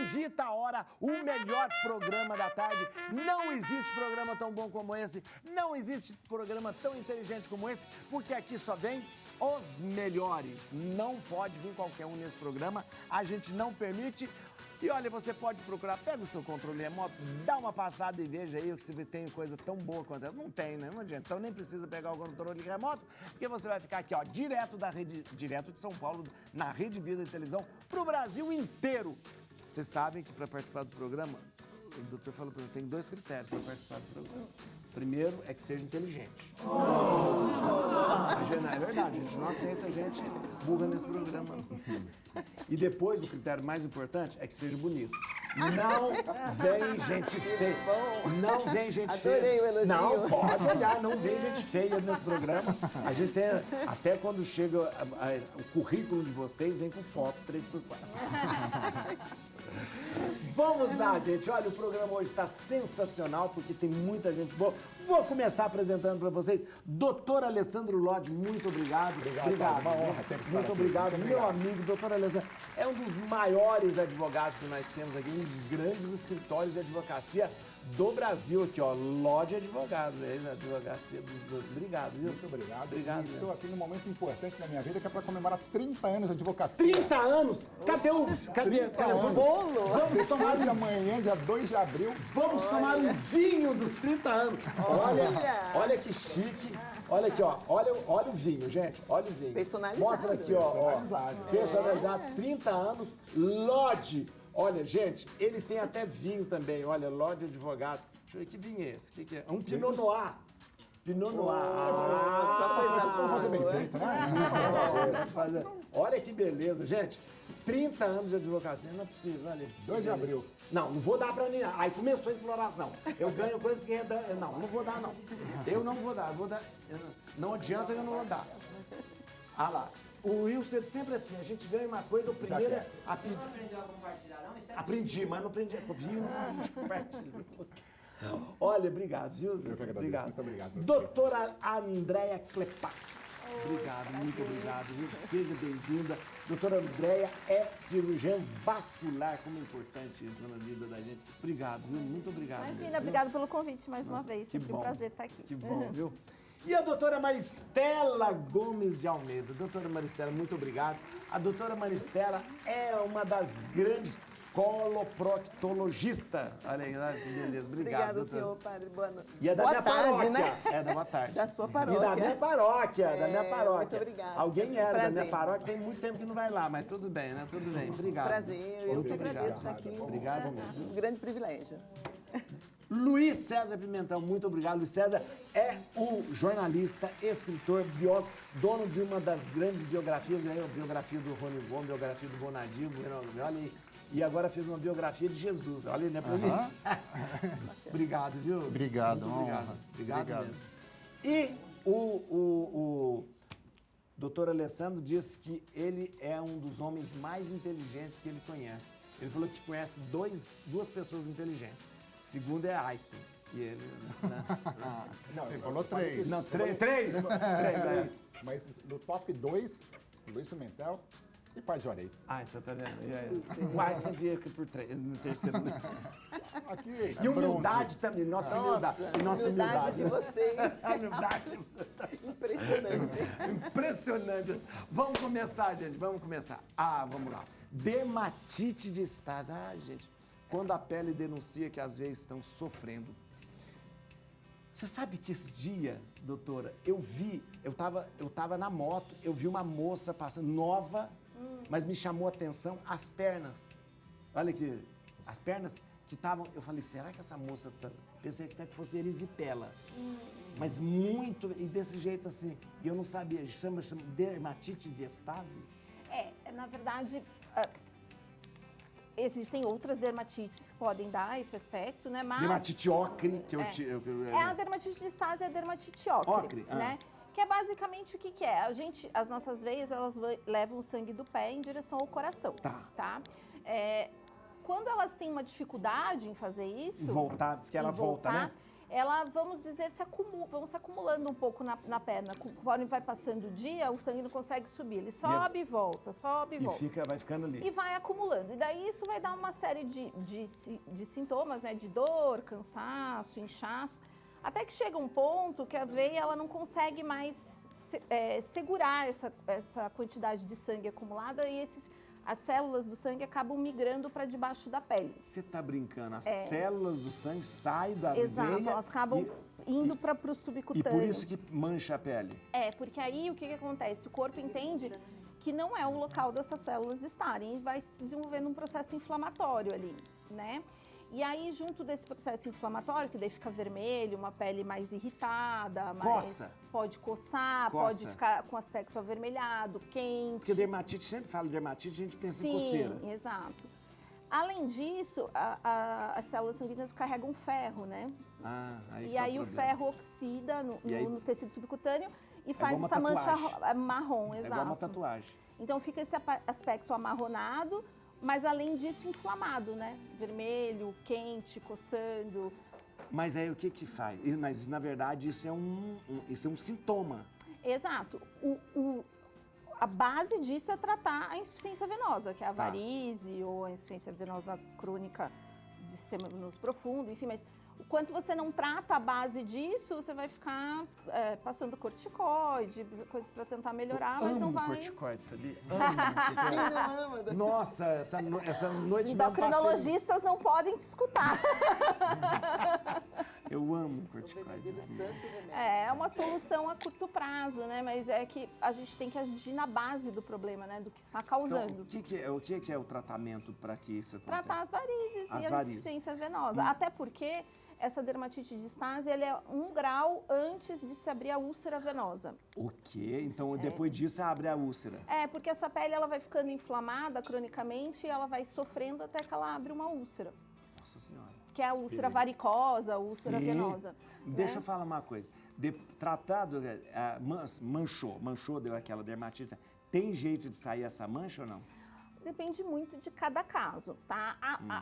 Bendita Hora, o melhor programa da tarde. Não existe programa tão bom como esse, não existe programa tão inteligente como esse, porque aqui só vem os melhores. Não pode vir qualquer um nesse programa, a gente não permite. E olha, você pode procurar, pega o seu controle remoto, dá uma passada e veja aí se tem coisa tão boa quanto essa. Não tem, né? Não adianta. Então nem precisa pegar o controle remoto, porque você vai ficar aqui, ó, direto de São Paulo, na Rede Vida de Televisão, pro Brasil inteiro. Vocês sabem que para participar do programa, o doutor falou para mim, tem 2 critérios para participar do programa. Primeiro é que seja inteligente. É verdade, a gente não aceita gente burra nesse programa. E depois, o critério mais importante é que seja bonito. Não vem gente feia. Não vem gente feia. Adorei o elogio. Não, pode olhar, não vem gente feia nesse programa. A gente tem, até quando chega o currículo de vocês, vem com foto 3x4. Vamos lá, gente. Olha, o programa hoje está sensacional, porque tem muita gente boa. Vou começar apresentando para vocês. Doutor Alessandro Lodi, muito obrigado. Obrigado. Uma honra sempre estar Muito aqui. obrigado. Muito Meu amigo, doutor Alessandro, é um dos maiores advogados que nós temos aqui, um dos grandes escritórios de advocacia do Brasil aqui, ó. Lodi Advogados, aí na advocacia dos... Obrigado, viu? Muito obrigado. Obrigado. E estou aqui num momento importante da minha vida, que é para comemorar 30 anos de advocacia. 30 anos? Cadê o... Cadê? 30 anos. Vamos tomar Hoje, amanhã, dia 2 de abril. Vamos tomar um vinho dos 30 anos. Olha que chique. Olha aqui, ó. Olha o vinho, gente. Olha o vinho. Personalizado. Mostra aqui, ó. Personalizado. Personalizado. 30 anos. Lodi. Olha, gente, ele tem até vinho também. Olha, Lodi Advogados. Deixa eu ver que vinho é esse. O que é? Um Pinot Noir. Pinot Noir. Vamos fazer bem feito, né? Fazer. Olha que beleza, gente. 30 anos de advocacia, não é possível, olha. 2 de abril. Não vou dar pra ninguém. Aí começou a exploração. Eu ganho coisas que... Não vou dar, não. Eu não vou dar, não adianta, eu não vou dar. Ah lá. O Wilson é sempre assim, a gente ganha uma coisa, o primeiro é... Você não aprendeu a compartilhar, não? Isso é Aprendi, mas não aprendi. Vinho, a gente compartilha. Olha, obrigado, viu? Eu que agradeço, Obrigado. muito obrigado. Doutora Andréia Klepax. Obrigado, muito obrigado, viu? Seja bem-vinda. Doutora Andréia é cirurgiã vascular, como é importante isso na vida da gente. Obrigado, viu? Muito obrigado. Imagina, mesmo, obrigado pelo convite mais uma vez. que Sempre bom. um prazer estar aqui. Que bom, viu? E a doutora Maristela Gomes de Almeida. Doutora Maristela, muito obrigado. A doutora Maristela é uma das grandes coloproctologistas. Olha aí, que beleza. Obrigado, Obrigada, doutora. senhor padre. Boa noite. E é da Boa minha tarde, paróquia. né? É da boa tarde. Da sua paróquia. E da minha paróquia, da minha paróquia. Muito obrigada. Alguém era da Prazer. minha paróquia, tem muito tempo que não vai lá, mas tudo bem, né? Tudo bem. Obrigado. Prazer, eu Muito que obrigado. agradeço estar aqui. Obrigado mesmo. Um grande privilégio. Luiz César Pimentão, muito obrigado. Luiz César é o jornalista, escritor, biógrafo, dono de uma das grandes biografias, aí, a biografia do Rony Gomes, biografia do Bonadio, olha aí. E agora fez uma biografia de Jesus. Olha aí, né, pra mim? Obrigado, viu? Obrigado, Muito uma obrigado. honra. Obrigado Obrigado. mesmo. E o doutor Alessandro diz que ele é um dos homens mais inteligentes que ele conhece. Ele falou que conhece duas pessoas inteligentes. O segundo é Einstein. E ele... Né? Não, Ele falou 3. Não, três. Mas no top 2, Luiz Pimentel e Pai Juarez. Ah, então tá vendo? Já é. O Einstein veio aqui por no terceiro. Aqui, E humildade também, nossa humildade. Nossa humildade de vocês. A humildade. Impressionante. Impressionante. Vamos começar, gente, vamos começar. Vamos lá. Dermatite de estase. Gente, quando a pele denuncia que às vezes estão sofrendo. Você sabe que esse dia, doutora, eu tava na moto, eu vi uma moça passando nova, mas me chamou a atenção as pernas. Olha aqui, as pernas que estavam, eu falei, será que essa moça, pensei que até que fosse erisipela, mas muito, e desse jeito assim, e eu não sabia, chama dermatite de estase? Na verdade, existem outras dermatites que podem dar esse aspecto, né? Mas Dermatite ocre, que a dermatite de estase é a dermatite ocre, né? Que é basicamente o que é? As nossas veias, elas levam o sangue do pé em direção ao coração, tá? Quando elas têm uma dificuldade em fazer isso... Voltar, porque ela volta, né? ela, vamos dizer, vão se acumulando um pouco na perna. Conforme vai passando o dia, o sangue não consegue subir. Ele sobe e volta, sobe e volta. Vai ficando ali. E vai acumulando. E daí isso vai dar uma série de sintomas, né? De dor, cansaço, inchaço. Até que chega um ponto que a veia ela não consegue mais segurar essa quantidade de sangue acumulada e as células do sangue acabam migrando para debaixo da pele. Você está brincando? As células do sangue saem da Exato, veia elas acabam indo para o subcutâneo. E por isso que mancha a pele. Porque aí o que acontece? O corpo entende que não é o local dessas células estarem e vai se desenvolvendo um processo inflamatório ali, né? E aí, junto desse processo inflamatório, que daí fica vermelho, uma pele mais irritada, pode coçar, pode ficar com aspecto avermelhado, quente. Porque dermatite, sempre fala de dermatite, a gente pensa em coceira. Sim, exato. Além disso, as células sanguíneas carregam ferro, né? E aí o ferro oxida no tecido subcutâneo e faz essa tatuagem. Mancha marrom, exato. É igual uma tatuagem. Então fica esse aspecto amarronado, mas além disso inflamado, né? Vermelho, quente, coçando. Mas aí o que faz? Mas na verdade isso é um sintoma. Exato. A base disso é tratar a insuficiência venosa, que é a varize ou a insuficiência venosa crônica de semivenoso profundo, enfim, mas o quanto você não trata a base disso, você vai ficar passando corticoide, coisas para tentar melhorar, mas não vai... corticoide, sabia? Amo. Nossa, essa noite... Os endocrinologistas não podem te escutar. Eu amo corticoide. É uma solução a curto prazo, né? Mas é que a gente tem que agir na base do problema, né? Do que está causando. Então, o que é o tratamento para que isso aconteça? Tratar as varizes e a insuficiência venosa. Até porque essa dermatite de Stasi, ele é 1 grau antes de se abrir a úlcera venosa. O quê? Então, depois disso, abre a úlcera. Porque essa pele ela vai ficando inflamada cronicamente e ela vai sofrendo até que ela abre uma úlcera. Nossa Senhora. Que é a úlcera varicosa, a úlcera venosa. Deixa eu falar uma coisa. Tratado, manchou, deu aquela dermatite. Tem jeito de sair essa mancha ou não? Depende muito de cada caso, tá?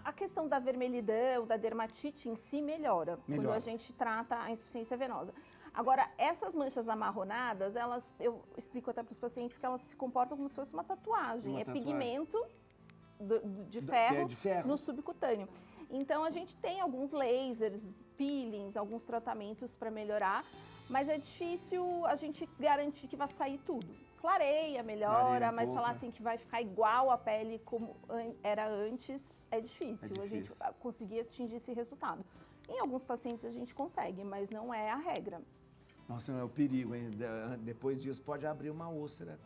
A questão da vermelhidão, da dermatite em si melhora quando a gente trata a insuficiência venosa. Agora, essas manchas amarronadas, eu explico até para os pacientes que elas se comportam como se fosse uma tatuagem. Pigmento de ferro no subcutâneo. Então, a gente tem alguns lasers, peelings, alguns tratamentos para melhorar, mas é difícil a gente garantir que vai sair tudo. Clareia, melhora, mas falar assim que vai ficar igual a pele como era antes é difícil. A gente conseguir atingir esse resultado. Em alguns pacientes a gente consegue, mas não é a regra. Nossa, é o perigo, hein? Depois disso pode abrir uma úlcera.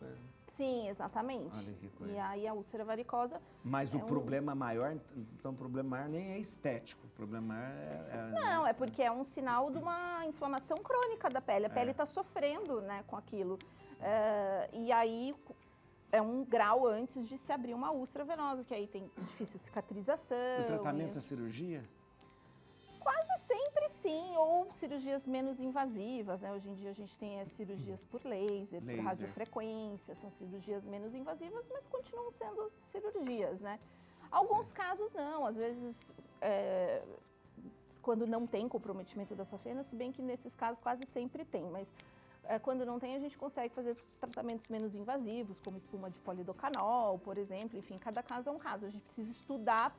Sim, exatamente. Olha que coisa. E aí a úlcera varicosa... Mas o problema maior, então o problema maior nem é estético, o problema maior Não, é porque é um sinal de uma inflamação crônica da pele. A pele está sofrendo, né, com aquilo. E aí é 1 grau antes de se abrir uma úlcera venosa, que aí tem difícil cicatrização. O tratamento é cirurgia? Quase sempre sim, ou cirurgias menos invasivas, né? Hoje em dia a gente tem as cirurgias por laser, por radiofrequência, são cirurgias menos invasivas, mas continuam sendo cirurgias, né? Alguns casos não, às vezes quando não tem comprometimento da safena, se bem que nesses casos quase sempre tem, mas quando não tem a gente consegue fazer tratamentos menos invasivos, como espuma de polidocanol, por exemplo, enfim, cada caso é um caso, a gente precisa estudar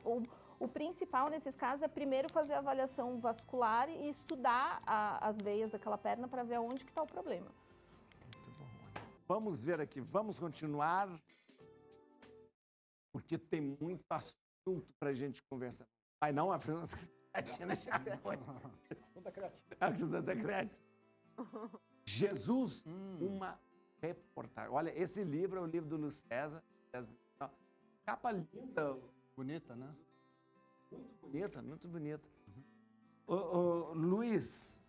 o principal nesses casos é primeiro fazer a avaliação vascular e estudar as veias daquela perna para ver onde que está o problema. Muito bom. Vamos ver aqui, vamos continuar, porque tem muito assunto para a gente conversar. Mas não, a França Creatina já foi. Santa Creatina. Jesus, uma reportagem. Olha, esse livro é o livro do Luiz César. Capa linda. Bonita, né? Muito bonita, muito bonita. Luiz,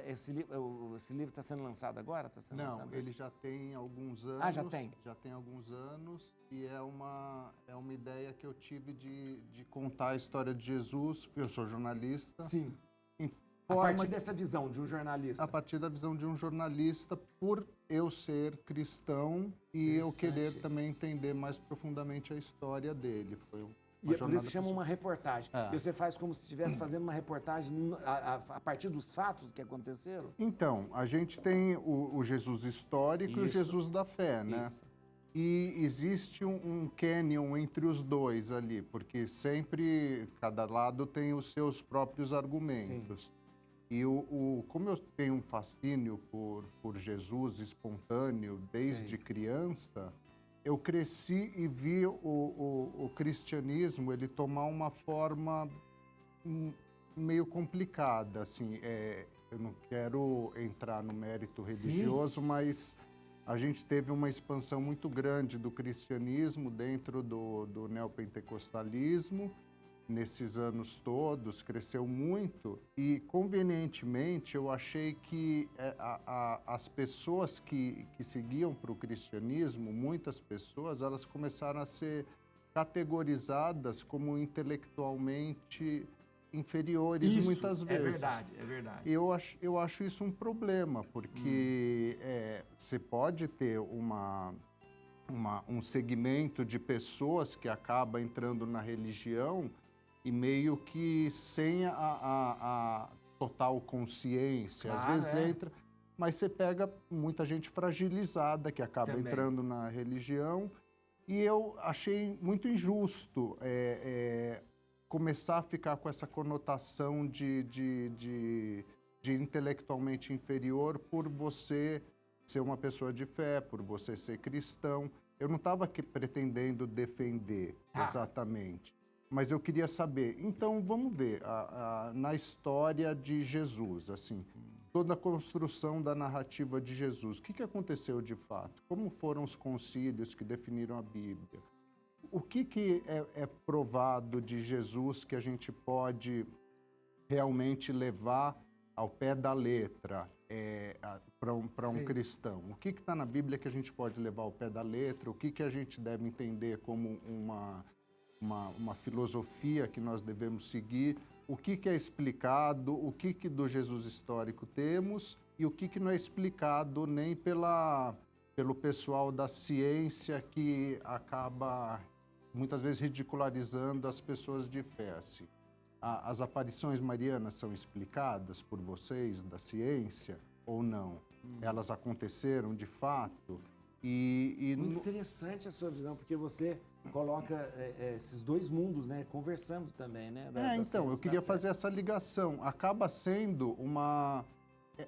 esse livro está sendo lançado agora? Não, ele já tem alguns anos. Já tem? Já tem alguns anos e é uma ideia que eu tive de contar a história de Jesus, porque eu sou jornalista. Sim. A partir dessa visão de um jornalista. A partir da visão de um jornalista, por eu ser cristão e eu querer também entender mais profundamente a história dele. E é por isso que chama uma reportagem. É. E você faz como se estivesse fazendo uma reportagem a partir dos fatos que aconteceram? Então, a gente tem o Jesus histórico e o Isso. Jesus da fé, né? Isso. E existe um cânion entre os dois ali, porque sempre cada lado tem os seus próprios argumentos. E como eu tenho um fascínio por Jesus espontâneo desde criança, eu cresci e vi o cristianismo ele tomar uma forma meio complicada, assim. Eu não quero entrar no mérito religioso, mas a gente teve uma expansão muito grande do cristianismo dentro do neopentecostalismo. Nesses anos todos, cresceu muito e, convenientemente, eu achei que as pessoas que seguiam para o cristianismo, muitas pessoas, elas começaram a ser categorizadas como intelectualmente inferiores muitas vezes. É verdade. Eu acho isso um problema, porque você pode ter um segmento de pessoas que acaba entrando na religião e meio que sem a total consciência. Claro, Às vezes entra, mas você pega muita gente fragilizada que acaba Também. entrando na religião. E eu achei muito injusto começar a ficar com essa conotação de intelectualmente inferior por você ser uma pessoa de fé, por você ser cristão. Eu não estava aqui pretendendo defender exatamente. Mas eu queria saber, então vamos ver, na história de Jesus, assim, toda a construção da narrativa de Jesus, o que aconteceu de fato? Como foram os concílios que definiram a Bíblia? O que é provado de Jesus que a gente pode realmente levar ao pé da letra para um cristão? O que está na Bíblia que a gente pode levar ao pé da letra? O que a gente deve entender como uma filosofia que nós devemos seguir, o que é explicado, o que do Jesus histórico temos e o que não é explicado nem pelo pessoal da ciência que acaba muitas vezes ridicularizando as pessoas de fé. Assim. As aparições marianas são explicadas por vocês da ciência ou não? Elas aconteceram de fato? Muito interessante a sua visão, porque você coloca esses dois mundos, né, conversando também, né? Então, eu queria fazer essa ligação. Acaba sendo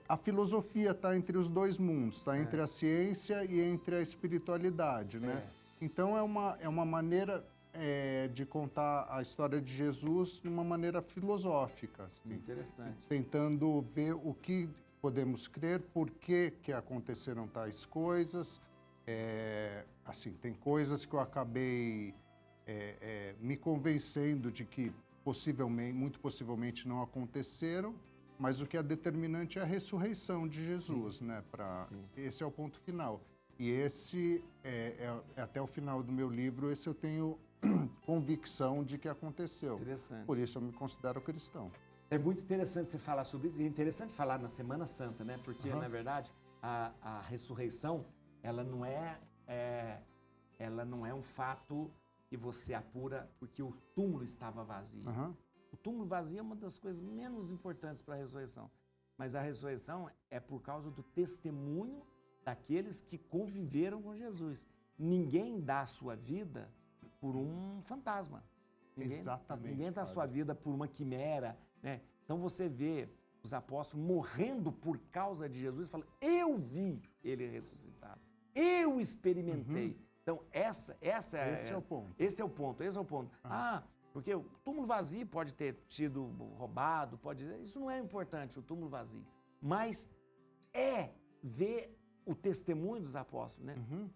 a filosofia está entre os dois mundos, está entre a ciência e entre a espiritualidade, né? Então, é uma maneira de contar a história de Jesus de uma maneira filosófica. Assim, interessante. Tentando ver o que podemos crer, por que aconteceram tais coisas. Assim, tem coisas que eu acabei me convencendo de que muito possivelmente não aconteceram, mas o que é determinante é a ressurreição de Jesus, né? Esse é o ponto final. E esse até o final do meu livro, esse eu tenho convicção de que aconteceu. Interessante. Por isso eu me considero cristão. É muito interessante você falar sobre isso, e é interessante falar na Semana Santa, né? Porque, na verdade, a ressurreição, ela não é um fato que você apura porque o túmulo estava vazio. O túmulo vazio é uma das coisas menos importantes para a ressurreição. Mas a ressurreição é por causa do testemunho daqueles que conviveram com Jesus. Ninguém dá a sua vida por um fantasma. Exatamente. Ninguém dá a sua vida por uma quimera, né? Então você vê os apóstolos morrendo por causa de Jesus e fala, eu vi ele ressuscitado. Eu experimentei. Então, esse é o ponto. Esse é o ponto. Porque o túmulo vazio pode ter sido roubado, isso não é importante, o túmulo vazio. Mas ver o testemunho dos apóstolos, né?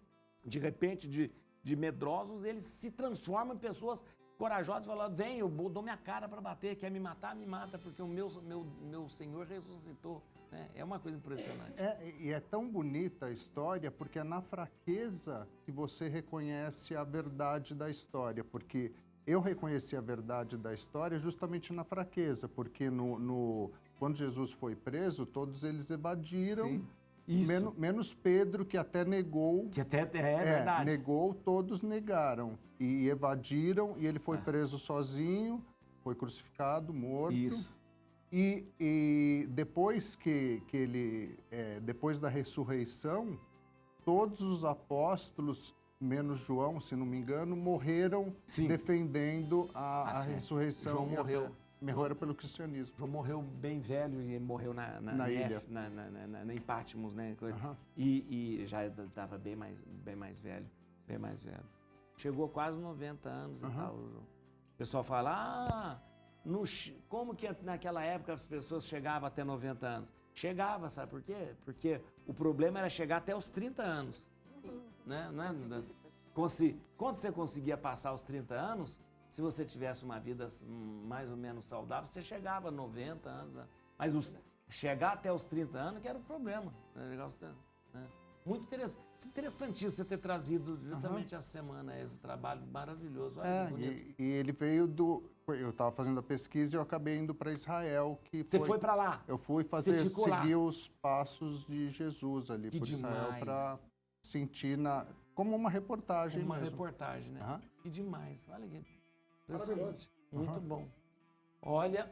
De repente, de medrosos, eles se transformam em pessoas corajosas e falam, vem, eu dou minha cara para bater, quer me matar, me mata, porque o meu Senhor ressuscitou. É uma coisa impressionante. E é tão bonita a história porque é na fraqueza que você reconhece a verdade da história. Porque eu reconheci a verdade da história justamente na fraqueza. Porque quando Jesus foi preso, todos eles evadiram. Sim. Isso. Menos Pedro, que até negou. Que até é verdade. Negou, todos negaram. E evadiram, e ele foi preso sozinho, foi crucificado, morto. Isso. E depois que ele, depois da ressurreição, todos os apóstolos, menos João, se não me engano, morreram Sim. defendendo a ressurreição. João morreu. Morreram pelo cristianismo. João morreu bem velho e morreu na ilha. Em Patmos, né? Coisa. Aham. E já estava bem mais velho. Bem mais velho. Chegou quase 90 anos e tal, João. O pessoal fala, como que naquela época as pessoas chegavam até 90 anos? Chegava, sabe por quê? Porque o problema era chegar até os 30 anos. Né? Não é? Quando você conseguia passar os 30 anos, se você tivesse uma vida mais ou menos saudável, você chegava a 90 anos. Né? Mas chegar até os 30 anos que era o problema. Né? Muito interessante. Interessantíssimo você ter trazido justamente essa semana esse trabalho maravilhoso. Olha que bonito. E ele veio eu estava fazendo a pesquisa e eu acabei indo para Israel. Você foi para lá? Eu fui seguir os passos de Jesus ali por Israel para sentir como uma reportagem Uma mesmo. Reportagem, né? Uhum. Que demais. Olha que impressionante. Muito bom. Olha,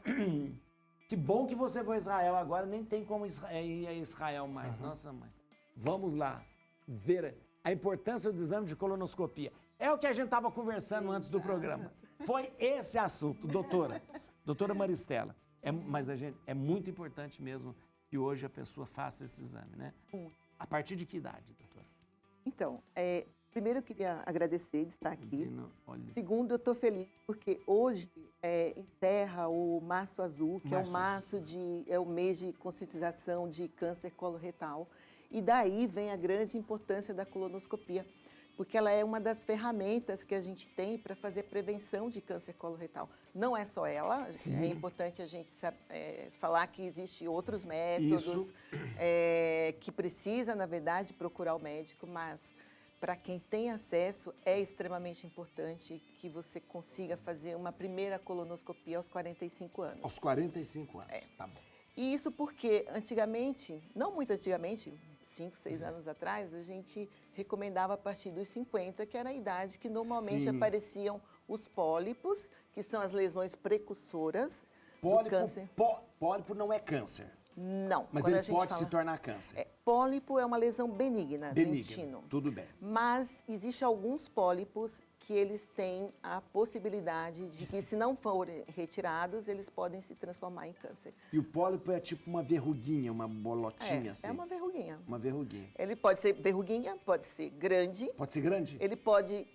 que bom que você foi a Israel agora. Nem tem como ir a Israel mais. Nossa, mãe. Vamos lá ver a importância do exame de colonoscopia. É o que a gente estava conversando antes do programa. Foi esse assunto, doutora. Doutora Maristela. Mas é muito importante mesmo que hoje a pessoa faça esse exame, né? A partir de que idade, doutora? Então, primeiro eu queria agradecer de estar aqui. Olha. Segundo, eu estou feliz porque hoje encerra o Março Azul, que é o mês de conscientização de câncer coloretal. E daí vem a grande importância da colonoscopia, porque ela é uma das ferramentas que a gente tem para fazer prevenção de câncer coloretal. Não é só ela, é importante a gente falar que existem outros métodos, que precisa, na verdade, procurar o médico, mas para quem tem acesso, é extremamente importante que você consiga fazer uma primeira colonoscopia aos 45 anos. Aos 45 anos, tá bom. E isso porque antigamente, não muito antigamente, 5, 6 anos atrás, a gente recomendava a partir dos 50, que era a idade que normalmente apareciam os pólipos, que são as lesões precursoras do câncer. Pólipo não é câncer. Não. Mas ele pode se tornar câncer. Pólipo é uma lesão benigna do intestino. Tudo bem. Mas existem alguns pólipos que eles têm a possibilidade de que, se não forem retirados, eles podem se transformar em câncer. E o pólipo é tipo uma verruguinha, uma bolotinha assim? É uma verruguinha. Uma verruguinha. Ele pode ser verruguinha, pode ser grande. Pode ser grande? Ele pode,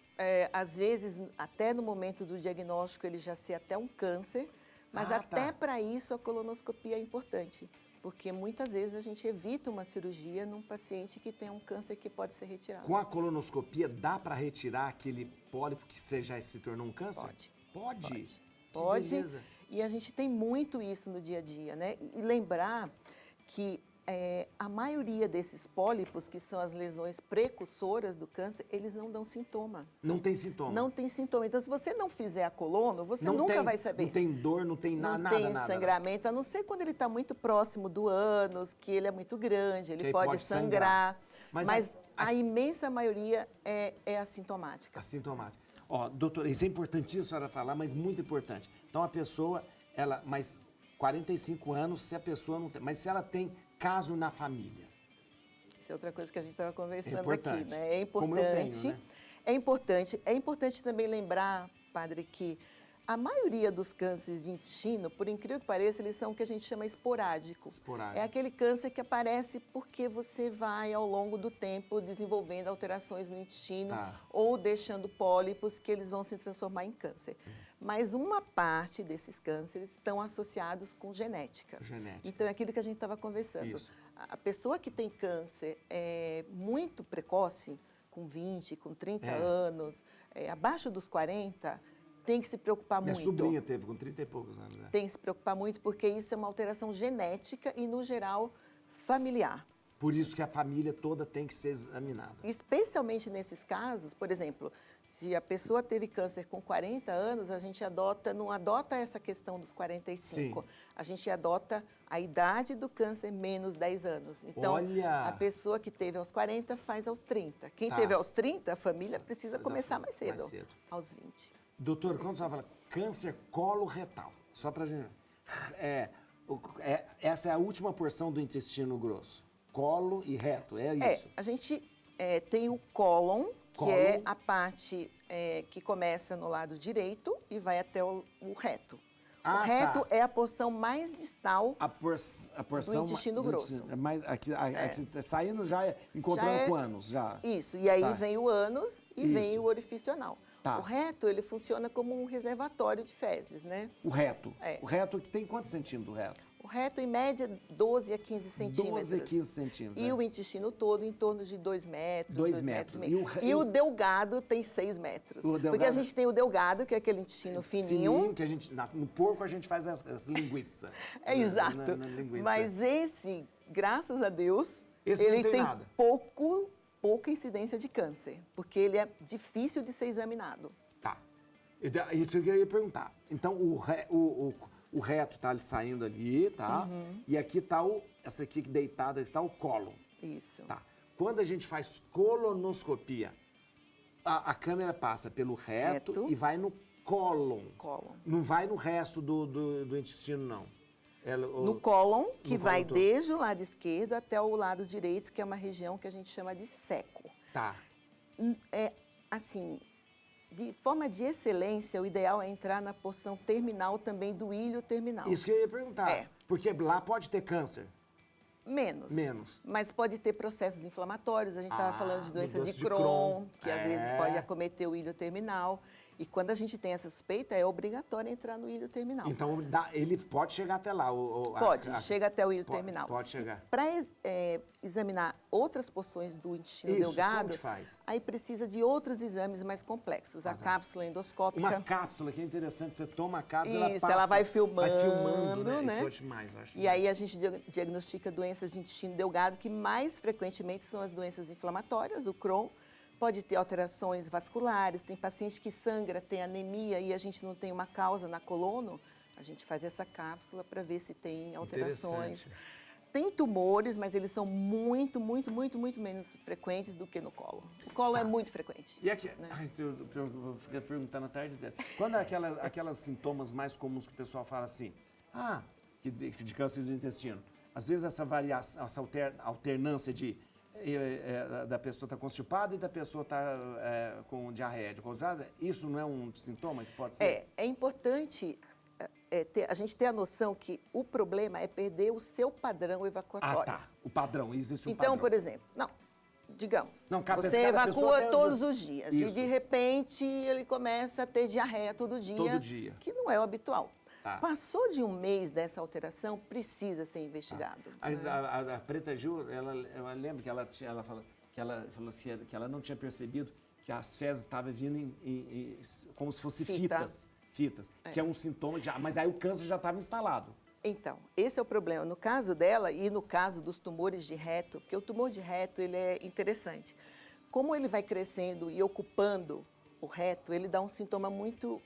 às vezes, até no momento do diagnóstico, ele já ser até um câncer. Mas até para isso a colonoscopia é importante. Porque muitas vezes a gente evita uma cirurgia num paciente que tem um câncer que pode ser retirado. Com a colonoscopia dá para retirar aquele pólipo que já se tornou um câncer? Pode. Pode. Que beleza. E a gente tem muito isso no dia a dia, né? E lembrar que a maioria desses pólipos, que são as lesões precursoras do câncer, eles não dão sintoma. Não tem sintoma? Não tem sintoma. Então, se você não fizer a colono, você nunca vai saber. Não tem dor, não tem nada. Não tem sangramento, a não ser quando ele está muito próximo do ânus, que ele é muito grande, ele pode sangrar. Mas a imensa maioria é assintomática. Assintomática. Ó, doutora, isso é importantíssimo a senhora falar, mas muito importante. Então, a pessoa, mas 45 anos, se a pessoa não tem... Mas se ela tem caso na família? Isso é outra coisa que a gente estava conversando aqui, né? É importante. Como eu tenho, né? É importante. É importante também lembrar, padre, que a maioria dos cânceres de intestino, por incrível que pareça, eles são o que a gente chama esporádico. É aquele câncer que aparece porque você vai, ao longo do tempo, desenvolvendo alterações no intestino ou deixando pólipos que eles vão se transformar em câncer. Mas uma parte desses cânceres estão associados com genética. Então, é aquilo que a gente estava conversando. Isso. A pessoa que tem câncer muito precoce, com 20, com 30 anos, abaixo dos 40, tem que se preocupar muito. Minha sobrinha teve com 30 e poucos anos. Né? Tem que se preocupar muito, porque isso é uma alteração genética e, no geral, familiar. Por isso que a família toda tem que ser examinada. Especialmente nesses casos, por exemplo, Se a pessoa teve câncer com 40 anos, a gente não adota essa questão dos 45. Sim. A gente adota a idade do câncer menos 10 anos. Então, Olha! a pessoa que teve aos 40 faz aos 30. Quem Tá. teve aos 30, a família precisa Faz começar mais mais cedo, cedo. aos 20. Doutor, quando você fala câncer coloretal, só pra gente... essa é a última porção do intestino grosso. Colo e reto, é isso? A gente tem o cólon, que é a parte que começa no lado direito e vai até o reto. Ah, o reto tá. é a porção mais distal A porção do intestino grosso. Mas aqui saindo já encontrando Já é- com ânus, já. Isso, e aí Tá. vem o ânus e vem Isso. o orifício anal. Tá. O reto, ele funciona como um reservatório de fezes, né? O reto. É. O reto que tem quantos centímetros, o reto? O reto, em média, 12 a 15 centímetros. 12 a 15 centímetros. E né? o intestino todo em torno de 2 metros, 2 2 metros. metros e meio. E E o delgado tem 6 metros. O Porque a delgado- gente tem o delgado, que é aquele intestino fininho. que a gente, no porco a gente faz as linguiças. É exato. Na linguiça. Mas esse, graças a Deus, Esse não ele tem tem nada. pouca incidência de câncer. Porque ele é difícil de ser examinado. Tá. Isso que eu ia perguntar. Então, o reto tá ali saindo ali, tá? Uhum. E aqui tá essa aqui deitada, está o cólon. Isso. Tá. Quando a gente faz colonoscopia, a câmera passa pelo reto Reto. e vai no cólon. Cólon. Não vai no resto do intestino, não. No cólon, que no vai cólon todo. desde o lado esquerdo até o lado direito, que é uma região que a gente chama de seco. Tá. Assim, de forma de excelência, o ideal é entrar na porção terminal também do ilho terminal. Isso que eu ia perguntar. É. Porque lá pode ter câncer. Menos. Menos. Mas pode ter processos inflamatórios. A gente estava falando de doença doença de de Crohn, Crohn. que às vezes pode acometer o ilho terminal. E quando a gente tem essa suspeita, é obrigatório entrar no ilho terminal. Então, ele pode chegar até lá. Pode, chega até o ilho pode- terminal. pode chegar. Para examinar outras porções do intestino Isso, delgado, como que faz? aí precisa de outros exames mais complexos. A cápsula endoscópica. Uma cápsula, que é interessante. Você toma a cápsula, Isso, ela passa. ela vai filmando, né? né? Isso é demais, eu acho. E aí a gente diagnostica doenças de intestino delgado, que mais frequentemente são as doenças inflamatórias, o Crohn. Pode ter alterações vasculares, tem paciente que sangra, tem anemia e a gente não tem uma causa na colono, a gente faz essa cápsula para ver se tem alterações. Interessante. Tem tumores, mas eles são muito menos frequentes do que no colo. O colo é muito frequente. E aqui, né? ai, eu vou ficar perguntando a tarde inteira. Quando é aquelas sintomas mais comuns que o pessoal fala assim, de câncer do intestino, às vezes essa variação, essa alternância da pessoa estar constipada e da pessoa estar com diarreia, isso não é um sintoma que pode ser? É importante a gente ter a noção que o problema é perder o seu padrão evacuatório. Ah, tá. O padrão, existe um Então, padrão. por exemplo, digamos, Não, cada você pessoa evacua tem todos os dias Isso. e de repente ele começa a ter diarreia todo dia. Todo dia. Que não é o habitual. Tá. Passou de um mês dessa alteração, precisa ser investigado. A Preta Gil, eu lembro que ela falou que ela não tinha percebido que as fezes estavam vindo como se fossem fitas, que é um sintoma mas aí o câncer já estava instalado. Então, esse é o problema. No caso dela e no caso dos tumores de reto, porque o tumor de reto ele é interessante. Como ele vai crescendo e ocupando o reto, ele dá um sintoma muito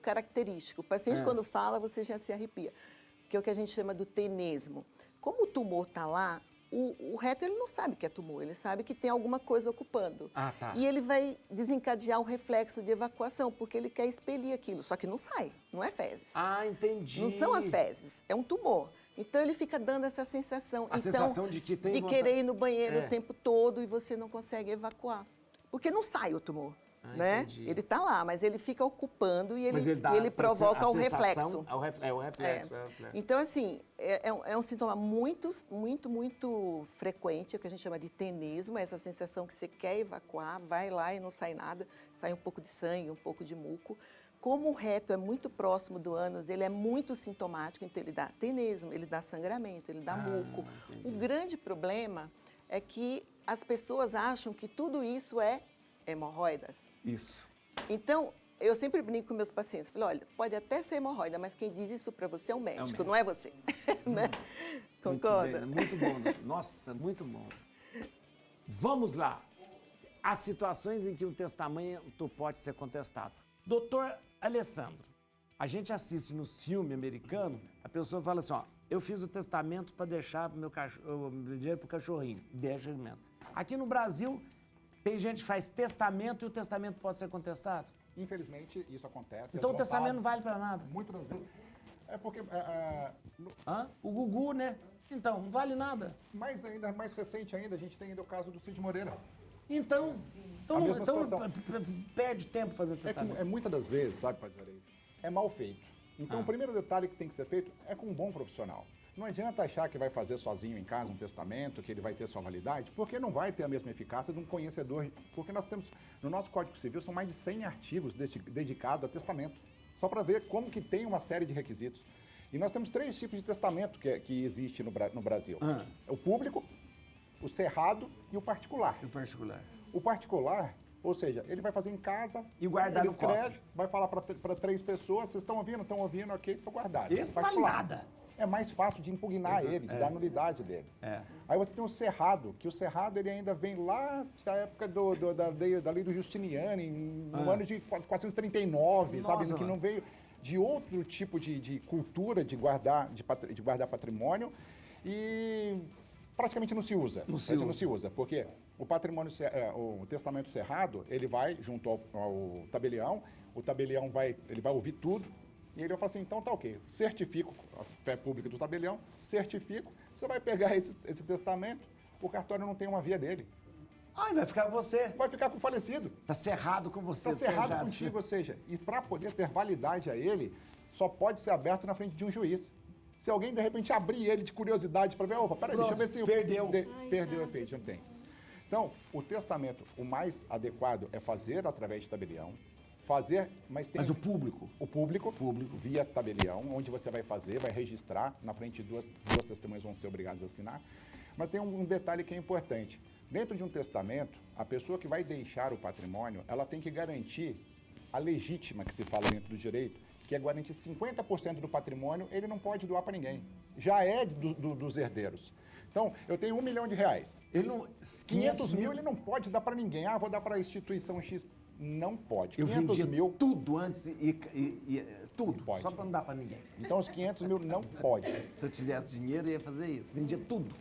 característico. O paciente, quando fala, você já se arrepia, que é o que a gente chama do tenesmo. Como o tumor está lá, o reto ele não sabe que é tumor, ele sabe que tem alguma coisa ocupando. Ah, tá. E ele vai desencadear o reflexo de evacuação, porque ele quer expelir aquilo, só que não sai, não é fezes. Ah, entendi. Não são as fezes, é um tumor. Então ele fica dando essa sensação. Sensação de que tem de vontade. querer ir no banheiro o tempo todo e você não consegue evacuar. Porque não sai o tumor. Né? Entendi. Ele está lá, mas ele fica ocupando e Mas ele provoca a o sensação, reflexo. É o reflexo. Então, assim, é um sintoma muito frequente, o que a gente chama de tenesmo, essa sensação que você quer evacuar, vai lá e não sai nada, sai um pouco de sangue, um pouco de muco. Como o reto é muito próximo do ânus, ele é muito sintomático, então ele dá tenesmo, ele dá sangramento, ele dá muco. Entendi. O grande problema é que as pessoas acham que tudo isso é hemorroidas. Isso. Então, eu sempre brinco com meus pacientes. Falei, olha, pode até ser hemorroida, mas quem diz isso para você é o médico, não é você. Né? Concorda? Muito bem, muito bom. Nossa, muito bom. Vamos lá. as situações em que o testamento pode ser contestado. Doutor Alessandro, a gente assiste nos filmes americanos, a pessoa fala assim, ó, eu fiz o testamento para deixar meu dinheiro pro cachorrinho, deixa alimento. Aqui no Brasil, tem gente que faz testamento e o testamento pode ser contestado. Infelizmente, isso acontece. Então o testamento não vale para nada. Muitas das vezes. É porque. O Gugu, né? Então, não vale nada. Mais ainda, mais recente ainda, a gente tem ainda o caso do Cid Moreira. Então A mesma então situação. perde tempo fazendo testamento. Muitas das vezes, sabe, Padre Juarez, é mal feito. Então, o primeiro detalhe que tem que ser feito é com um bom profissional. Não adianta achar que vai fazer sozinho em casa um testamento, que ele vai ter sua validade, porque não vai ter a mesma eficácia de um conhecedor. Porque nós temos, no nosso Código Civil, são mais de 100 artigos dedicados a testamento. Só para ver como que tem uma série de requisitos. E nós temos 3 tipos de testamento que existe no Brasil. O público, o cerrado e o particular. O particular. O particular, ou seja, ele vai fazer em casa, E guardar ele no cofre. escreve, vai falar para 3 pessoas, vocês estão ouvindo, ok, estou guardado. Esse não vale nada. É mais fácil de impugnar ele, de dar nulidade dele. Aí você tem o cerrado, que o cerrado ele ainda vem lá da época da lei do Justiniano, no ano de 439, Nossa, sabe? Que mano. não veio de outro tipo de cultura de guardar patrimônio e praticamente não se usa. Não se usa, porque o patrimônio, o testamento cerrado, ele vai junto ao tabelião, o tabelião ele vai ouvir tudo, e ele vai falar assim, então tá ok, certifico, a fé pública do tabelião, certifico, você vai pegar esse testamento, o cartório não tem uma via dele. Vai ficar com você. Vai ficar com o falecido. Tá cerrado com você. Está cerrado contigo, ou seja, e para poder ter validade a ele, só pode ser aberto na frente de um juiz. Se alguém, de repente, abrir ele de curiosidade para ver, opa, peraí, deixa eu ver se... Perdeu. Perdeu o efeito, não tem. Então, o testamento, o mais adequado é fazer através de tabelião, mas o público? O público, via tabelião, onde você vai fazer, vai registrar, na frente de duas testemunhas vão ser obrigadas a assinar. Mas tem um detalhe que é importante. Dentro de um testamento, a pessoa que vai deixar o patrimônio, ela tem que garantir a legítima, que se fala dentro do direito, que é garantir 50% do patrimônio, ele não pode doar para ninguém. Já é dos herdeiros. Então, eu tenho R$1 milhão. Ele não, 500 mil ele não pode dar para ninguém. Vou dar para a instituição X. Não pode. Eu 500 vendia mil, tudo antes tudo, Não pode. só para não dar para ninguém. então os 500 mil não pode. Se eu tivesse dinheiro, eu ia fazer isso. Vendia tudo.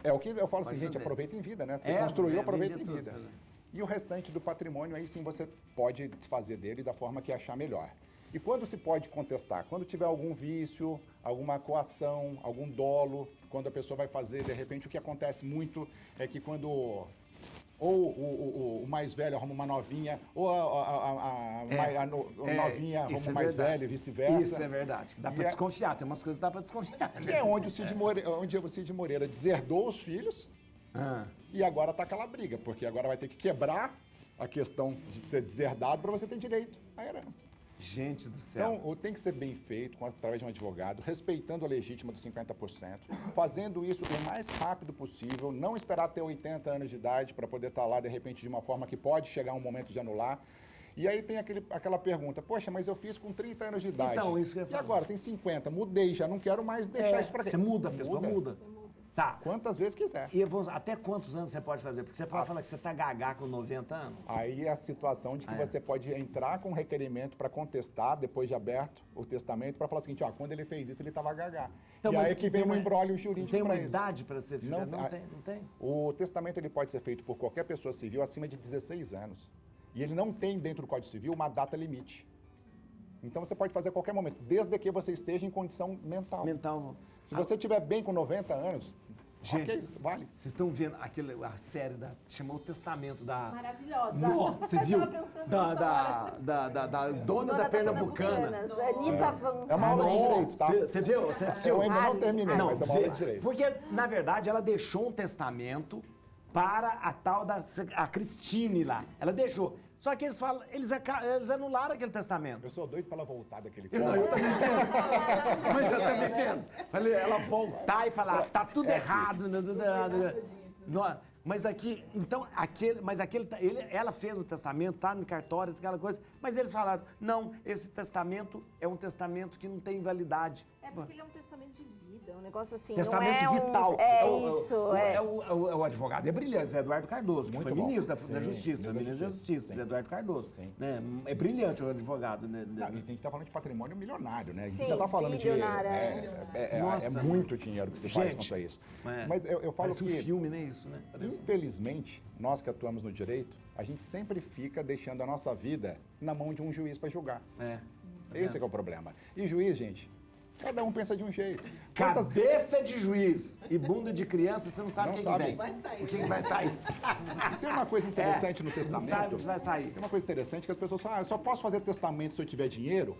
É o que eu falo Pode assim, gente, fazer. aproveita em vida, né? Você É, construiu, aproveita em vendia vida. tudo. E o restante do patrimônio, aí sim você pode desfazer dele da forma que achar melhor. E quando se pode contestar? Quando tiver algum vício, alguma coação, algum dolo, quando a pessoa vai fazer, de repente, o que acontece muito é que quando o mais velho arruma uma novinha, ou a novinha arruma isso o mais verdade. velho e vice-versa. Isso é verdade. Dá para E desconfiar, tem umas coisas que dá para desconfiar. Que é onde o Cid Moreira deserdou os filhos e agora está aquela briga, porque agora vai ter que quebrar a questão de ser deserdado para você ter direito à herança. Gente do céu. Então, tem que ser bem feito, através de um advogado, respeitando a legítima dos 50%, fazendo isso o mais rápido possível, não esperar ter 80 anos de idade para poder estar lá, de repente, de uma forma que pode chegar um momento de anular. E aí tem aquela pergunta, poxa, mas eu fiz com 30 anos de idade. Então, isso que eu ia E falar. agora, tem 50, mudei, já não quero mais deixar isso para quê? Você muda, a pessoa muda. Tá. Quantas vezes quiser. E até quantos anos você pode fazer? Porque você pode falar que você tá gagá com 90 anos. Aí é a situação de que você pode entrar com um requerimento para contestar, depois de aberto o testamento, para falar o seguinte, quando ele fez isso, ele estava gagá. Então, e mas aí que vem um embrólio jurídico tem uma para isso. idade para ser filho? Não tem. O testamento ele pode ser feito por qualquer pessoa civil acima de 16 anos. E ele não tem dentro do Código Civil uma data limite. Então você pode fazer a qualquer momento, desde que você esteja em condição mental. Se você estiver bem com 90 anos, gente, ok, vale. Vocês estão vendo a série chamou O Testamento da... Maravilhosa. Nossa, você viu? Eu tava pensando nessa hora. Da dona da Pernambucana. Anitta Van. É uma aula de direito, tá? Você viu? Você assistiu? Eu ainda não terminei, Não, mas é uma aula de direito. porque, na verdade, ela deixou um testamento para a tal a Cristine lá. Ela deixou. Só que eles falam, eles anularam aquele testamento. Eu sou doido para ela voltar daquele Eu também penso. Mas eu também penso. Falei, ela voltar e falar, tá tudo errado. Tudo errado. Mas aqui, então, ela fez o testamento, tá no cartório, aquela coisa, mas eles falaram, não, esse testamento é um testamento que não tem validade. É porque ele é um testamento de vida. vida. É um negócio assim, Testamento não é vital. o O advogado é brilhante, Zé Eduardo Cardoso, que Muito foi bom. ministro da Sim, Justiça, ministro da Justiça, Zé Eduardo Cardoso. Sim. Né? É brilhante o advogado, né? Não, e a gente está falando de patrimônio milionário, né? A gente Sim, não está falando de... bilionário, É Nossa, muito dinheiro que se faz gente, contra isso. é. Mas eu falo Parece um que, filme, né? Isso, né? infelizmente, nós que atuamos no direito, a gente sempre fica deixando a nossa vida na mão de um juiz para julgar. Esse é que é o problema. E juiz, gente, cada um pensa de um jeito. Cabeça de juiz e bunda de criança, você não sabe Não o que sabe. vem. Vai sair, O que vai sair. E tem uma coisa interessante no Não testamento. sabe o que vai sair. Tem uma coisa interessante que as pessoas falam, eu só posso fazer testamento se eu tiver dinheiro.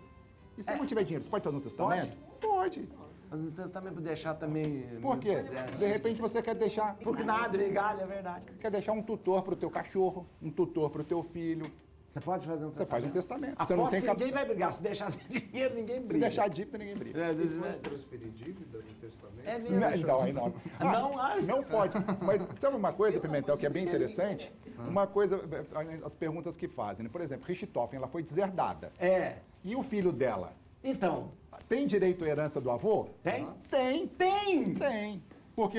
E se eu não tiver dinheiro, você pode fazer um testamento? Pode. Mas o testamento para deixar também... Por quê? De repente você quer deixar... Por nada, migalha, é verdade. Quer deixar um tutor para o teu cachorro, um tutor para o teu filho. Você pode fazer um testamento. Você faz um testamento. Você Aposto não tem que ninguém vai brigar. Se deixar sem dinheiro, ninguém briga. Se deixar dívida, ninguém briga. Pode transferir dívida no testamento? É Não, mesmo. não, aí não. Não Pode. Mas sabe uma coisa, Pimentel, que é bem interessante? Uma coisa, as perguntas que fazem. Né? Por exemplo, Richthofen, ela foi deserdada. E o filho dela? Então, Tem direito à herança do avô? tem? Tem. Tem. Porque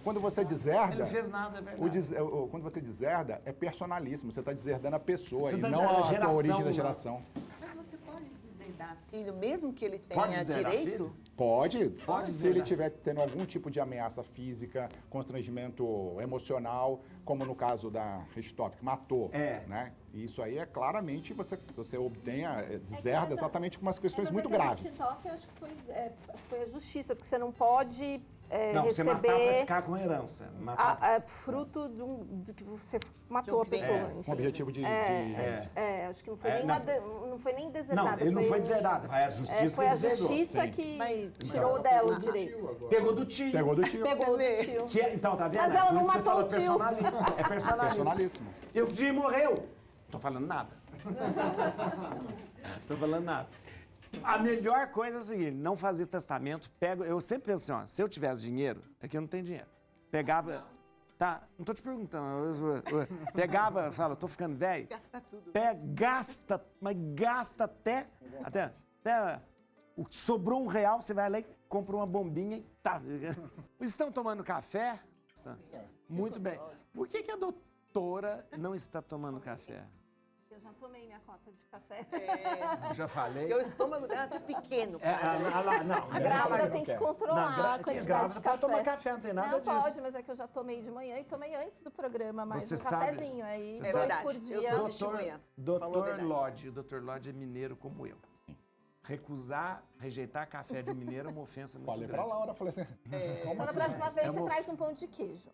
quando você deserda... Ele não fez nada, é verdade. Quando você deserda, é personalíssimo. Você está deserdando a pessoa Você e tá não deserdando a a geração, origem da né? geração. Mas você pode deserdar filho, mesmo que ele Pode tenha deserdar direito? filho? Pode se deserdar. ele estiver tendo algum tipo de ameaça física, constrangimento emocional, como no caso da Richthofen, que matou. Né? E isso aí é claramente, você obtém, deserda exatamente com umas questões muito graves. Richthofen, eu acho que foi a justiça, porque você não pode Não, você matar pra receber ficar com herança. fruto do que você matou a pessoa. Com enfim. o objetivo de... Acho que não foi, não foi nem Não, deserdada. ele não foi deserdado. A justiça Foi que a deserdou. justiça Sim. que Mas- tirou dela o direito. Pegou do tio. Pegou do tio. Pegou do vê. tio. Então, tá vendo? Mas ela Por não isso você matou fala o tio. É personalíssimo. Personalíssimo. E o tio morreu. Não tô falando nada. Tô falando nada. A melhor coisa é o seguinte, não fazer testamento. Eu sempre penso assim, ó, se eu tivesse dinheiro, é que eu não tenho dinheiro. Pegava, tá, não tô te perguntando, pegava, fala, tô ficando velho. Gasta tudo. Gasta, mas gasta até sobrou R$1, você vai lá e compra uma bombinha e tá. Estão tomando café? Muito bem. Por que a doutora não está tomando café? Eu já tomei minha cota de café. Eu já falei. Porque o estômago dela tá pequeno. Não, A grávida tem que quer. controlar a quantidade grávida de pode café. tomar café, não tem nada Não disso. pode, mas é que eu já tomei de manhã e tomei antes do programa, mas Você um sabe- cafezinho aí, você dois sabe- verdade. por Eu dia. sou testemunha. Falou a Doutor verdade. Lodge, o Dr. Lodge é mineiro como eu. Rejeitar café de mineiro é uma ofensa muito Falei pra grande. Laura, falei assim, como Então, na assim? próxima vez, você vou- traz um pão de queijo.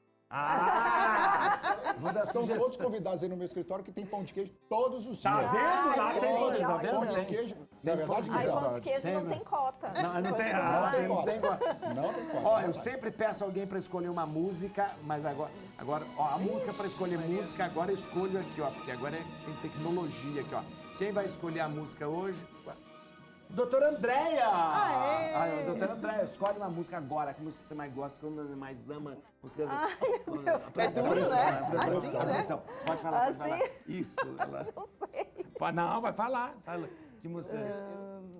Vou dar São sugestão. todos convidados aí no meu escritório que tem pão de queijo todos os dias. Tá vendo? Lá tem, Pode, tá vendo? pão de Tem. queijo. Tem Na verdade, pão de não Aí, queijo. pão de queijo Tem, não né? tem cota. Não tem. Não tem Não cota. tem cota. Não tem como. Ó, eu sempre peço alguém para escolher uma música, mas agora ó, a música para escolher música, agora eu escolho aqui, ó, porque agora tem tecnologia aqui, ó. Quem vai escolher a música hoje? Doutora Andréia! Doutora Andréia, escolhe uma música agora. Que música você mais gosta, que você mais ama? Música... Pressão, pressão. Pode falar, pode falar. Isso. Não sei. Não, vai falar. Fala. Que música?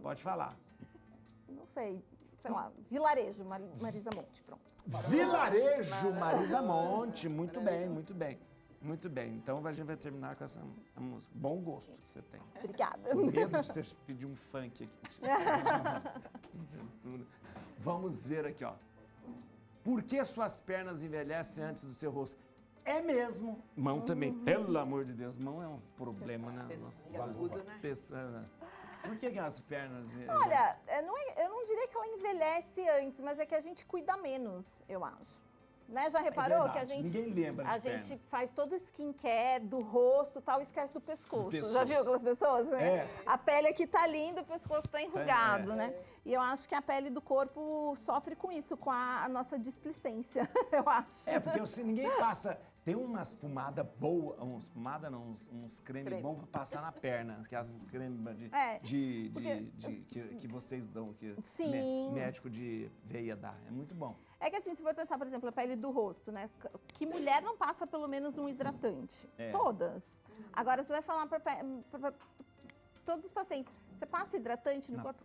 Pode falar. Não sei. Sei lá. Vilarejo, Marisa Monte. Pronto. Vilarejo, Marisa Monte. Muito bem, muito bem. Muito bem. Então a gente vai terminar com essa música. Bom gosto que você tem. Obrigada. Com medo de você pedir um funk aqui. Vamos ver aqui, ó. Por que suas pernas envelhecem antes do seu rosto? É mesmo. Mão também, pelo amor de Deus. Mão é um problema, né? Nossa, Agudo, né? pessoa, né? Por que as pernas... Olha, eu não diria que ela envelhece antes, mas é que a gente cuida menos, eu acho. Né? Já reparou verdade. que a gente... Ninguém lembra de A gente perna. faz todo o skincare do rosto e tal, e esquece do pescoço. pescoço. Já viu aquelas pessoas, né? É. A pele aqui tá linda, o pescoço tá enrugado, né? E eu acho que a pele do corpo sofre com isso, com a nossa displicência, eu acho. É, porque ninguém passa... Tem umas pomadas boas, uns cremes bons pra passar na perna, que é as cremes que vocês dão, que Sim. médico de veia dá. É muito bom. É que assim, se for pensar, por exemplo, a pele do rosto, né? Que mulher não passa pelo menos um hidratante? Todas. Agora, você vai falar para todos os pacientes, você passa hidratante no corpo?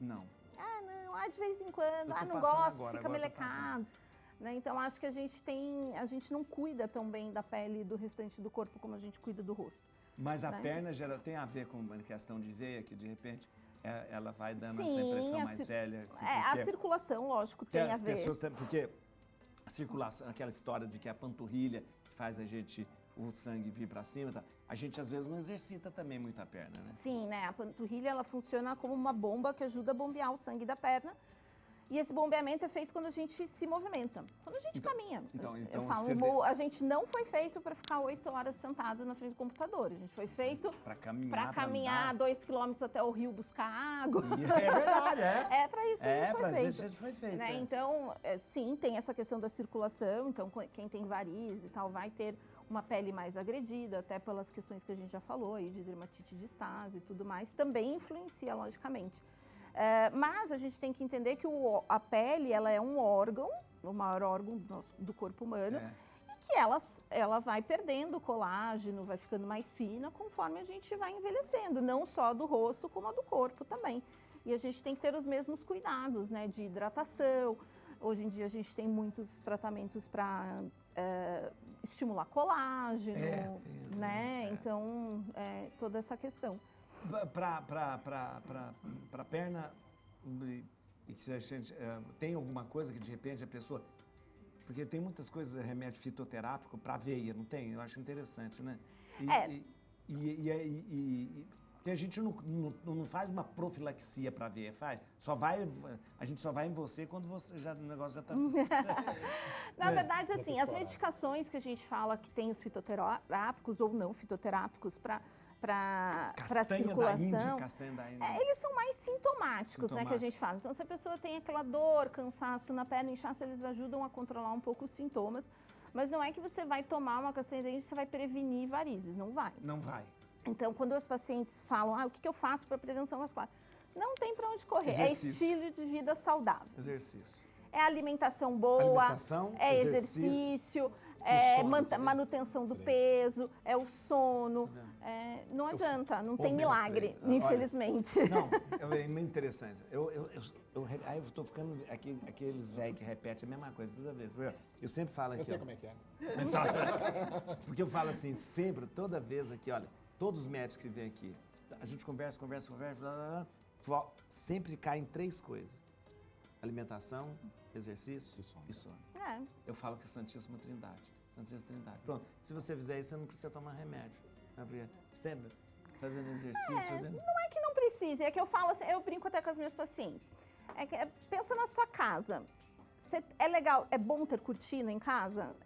Não. Não, de vez em quando, Eu tô não passando gosto, agora, fica agora tô melecado. Né? Então, acho que a gente não cuida tão bem da pele do restante do corpo como a gente cuida do rosto. Mas a né? perna tem a ver com uma questão de veia, que de repente ela vai dando essa Sim, impressão mais velha. A circulação, lógico, tem a ver. Porque a circulação, aquela história de que a panturrilha que faz o sangue vir para cima, tá? A gente às vezes não exercita também muito a perna, né? Sim, né? A panturrilha, ela funciona como uma bomba que ajuda a bombear o sangue da perna. E esse bombeamento é feito quando a gente se movimenta, quando a gente caminha. Eu falo, a gente não foi feito para ficar 8 horas sentado na frente do computador. A gente foi feito para caminhar 2 quilômetros até o rio buscar água. É verdade, É para isso que a gente foi feito. Isso a gente foi feito. Né? Então, sim, tem essa questão da circulação. Então, quem tem varizes e tal vai ter uma pele mais agredida, até pelas questões que a gente já falou aí, de dermatite de estase e tudo mais. Também influencia, logicamente. Mas a gente tem que entender que a pele, ela é um órgão, o maior órgão do corpo humano, e que ela vai perdendo colágeno, vai ficando mais fina conforme a gente vai envelhecendo, não só do rosto, como a do corpo também. E a gente tem que ter os mesmos cuidados, né, de hidratação. Hoje em dia a gente tem muitos tratamentos para estimular colágeno, né? Então, toda essa questão. Para perna, tem alguma coisa que de repente a pessoa... Porque tem muitas coisas, remédio fitoterápico para veia, não tem? Eu acho interessante, né? Porque a gente não faz uma profilaxia para veia, faz? A gente só vai em você quando o negócio já está... Na verdade, assim, as medicações que a gente fala que tem os fitoterápicos ou não fitoterápicos para circulação, eles são mais sintomáticos, né, que a gente fala. Então, se a pessoa tem aquela dor, cansaço na perna, inchaço, eles ajudam a controlar um pouco os sintomas, mas não é que você vai tomar uma castanha e você vai prevenir varizes, não vai. Não vai. Então, quando as pacientes falam, o que eu faço para prevenção vascular? Não tem para onde correr, Exercício. É estilo de vida saudável. Exercício. É alimentação boa, é exercício, manutenção do peso, é o sono. Não adianta, não tem milagre, infelizmente. Não, é muito interessante. Aí eu tô ficando aqueles velhos que repetem a mesma coisa toda vez. Eu sempre falo aqui. Eu sei como é que é. Porque eu falo assim, sempre, toda vez aqui, olha, todos os médicos que vêm aqui, a gente conversa, sempre cai em 3 coisas: alimentação, exercício e sono. Eu falo que é Santíssima Trindade. Pronto, se você fizer isso, você não precisa tomar remédio. Sempre fazendo exercício, Não é que não precise, é que eu falo assim, eu brinco até com as minhas pacientes. Pensa na sua casa. É legal, é bom ter cortina em casa?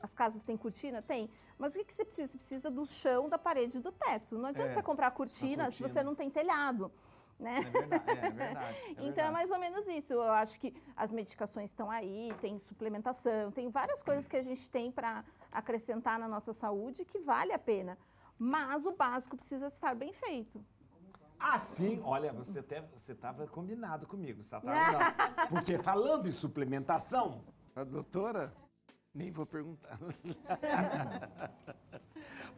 As casas têm cortina? Tem. Mas o que você precisa? Você precisa do chão, da parede e do teto. Não adianta você comprar cortina se você não tem telhado. Né? É verdade. Então é mais ou menos isso. Eu acho que as medicações estão aí, tem suplementação, tem várias coisas que a gente tem para acrescentar na nossa saúde que vale a pena. Mas o básico precisa estar bem feito. Sim. Olha, você estava combinado comigo, não. Porque falando em suplementação, a doutora, nem vou perguntar.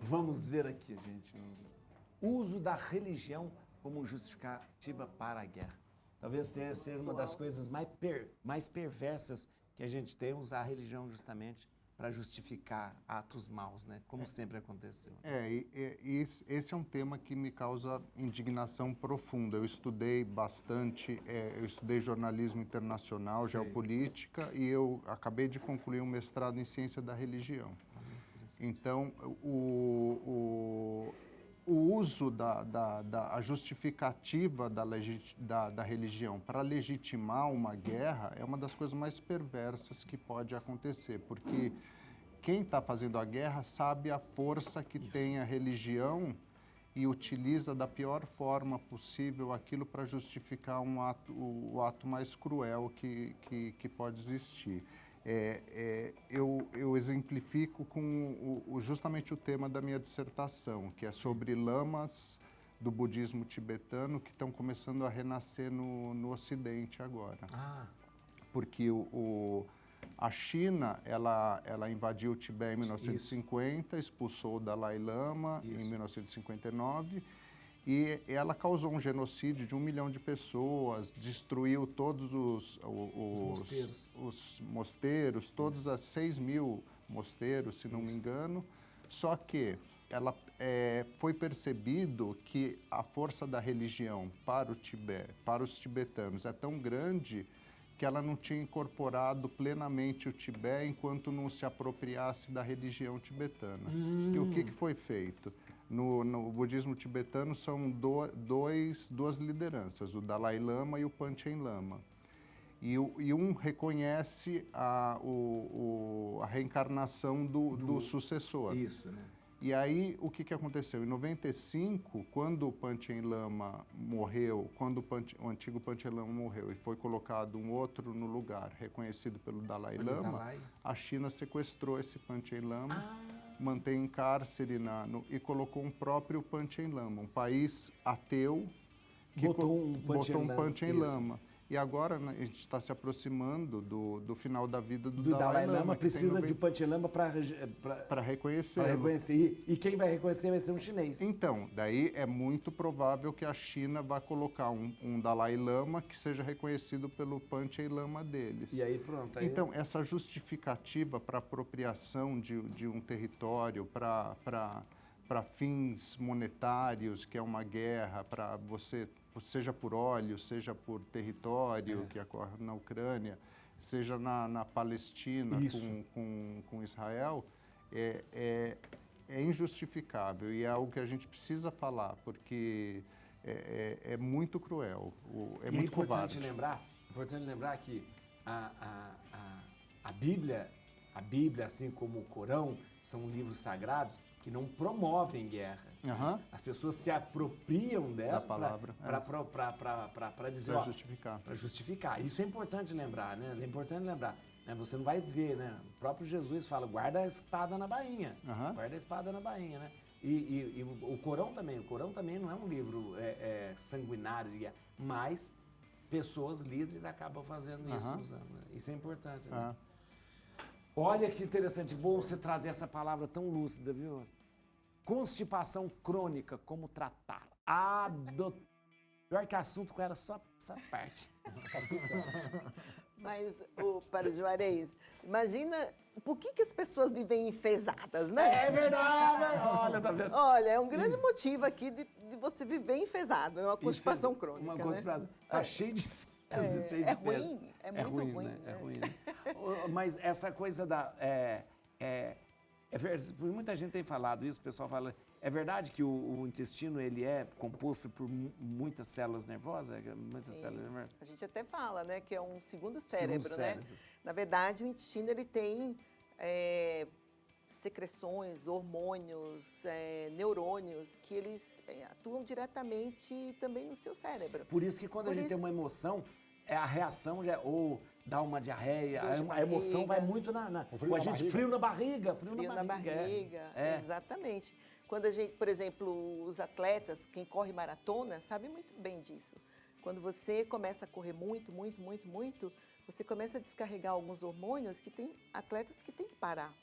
Vamos ver aqui, gente. O uso da religião como justificativa para a guerra. Talvez seja uma das coisas mais perversas que a gente tem, usar a religião justamente para justificar atos maus, né? Como sempre aconteceu. Esse é um tema que me causa indignação profunda. Eu estudei bastante, eu estudei jornalismo internacional, geopolítica, e eu acabei de concluir um mestrado em ciência da religião. Então, o uso a justificativa da religião para legitimar uma guerra é uma das coisas mais perversas que pode acontecer, porque quem está fazendo a guerra sabe a força que tem a religião e utiliza da pior forma possível aquilo para justificar o ato mais cruel que pode existir. Eu exemplifico com justamente o tema da minha dissertação, que é sobre lamas do budismo tibetano que estão começando a renascer no Ocidente agora. Porque a China, ela invadiu o Tibete em 1950, expulsou o Dalai Lama em 1959, E ela causou um genocídio de 1 milhão de pessoas, destruiu todos os mosteiros, todos os 6 mil mosteiros, se não me engano. Só que ela foi percebido que a força da religião para o Tibete, para os tibetanos, é tão grande que ela não tinha incorporado plenamente o Tibete enquanto não se apropriasse da religião tibetana. E o que foi feito? No budismo tibetano são duas lideranças, o Dalai Lama e o Panchen Lama. E um reconhece a reencarnação do sucessor. Isso, né? E aí, o que aconteceu? Em 95, quando o Panchen Lama morreu, quando o antigo Panchen Lama morreu e foi colocado um outro no lugar, reconhecido pelo Dalai Lama, a China sequestrou esse Panchen Lama, mantém em cárcere e colocou um próprio Panchen Lama, um país ateu que botou um Panchen Lama. E agora, né, a gente está se aproximando do final da vida do Dalai Lama. Precisa de Panchen Lama para reconhecer. Para reconhecer. E quem vai reconhecer vai ser um chinês. Então, daí é muito provável que a China vá colocar um Dalai Lama que seja reconhecido pelo Panchen Lama deles. E aí pronto. Então, essa justificativa para apropriação de um território, para fins monetários, que é uma guerra, para você, seja por óleo, seja por território, que ocorre na Ucrânia, seja na Palestina com Israel, é injustificável e é algo que a gente precisa falar, porque é muito cruel, é muito covarde. É importante lembrar que a Bíblia, assim como o Corão, são livros sagrados que não promovem guerra. As pessoas se apropriam dela para dizer, para justificar. Isso é importante lembrar, né? É importante lembrar. Né? Você não vai ver, né? O próprio Jesus fala, guarda a espada na bainha. Guarda a espada na bainha, né? E o Corão também não é um livro sanguinário, mas pessoas líderes acabam fazendo isso, usando. Né? Isso é importante, né? Olha que interessante, bom você trazer essa palavra tão lúcida, viu? Constipação crônica, como tratar? Pior que assunto com era só essa parte. Mas, para o Juarez, imagina por que as pessoas vivem enfesadas, né? É verdade! Olha, tá vendo? Olha, é um grande motivo aqui de você viver enfesado, é uma constipação crônica, Uma constipação. né? Tá cheio de fezes, cheio de fezes. Ruim, é muito ruim. Né? É ruim, né? Mas essa coisa muita gente tem falado isso, o pessoal fala, é verdade que o intestino ele é composto por muitas células nervosas? Células nervosas? A gente até fala, né, que é um segundo cérebro, né? Na verdade, o intestino ele tem secreções, hormônios, neurônios que eles atuam diretamente também no seu cérebro. Por isso que quando a gente tem uma emoção, a reação já ou dá uma diarreia, a emoção vai muito frio na barriga. Frio na barriga, exatamente. Quando a gente, por exemplo, os atletas, quem corre maratona, sabe muito bem disso. Quando você começa a correr muito, você começa a descarregar alguns hormônios que tem atletas que têm que parar.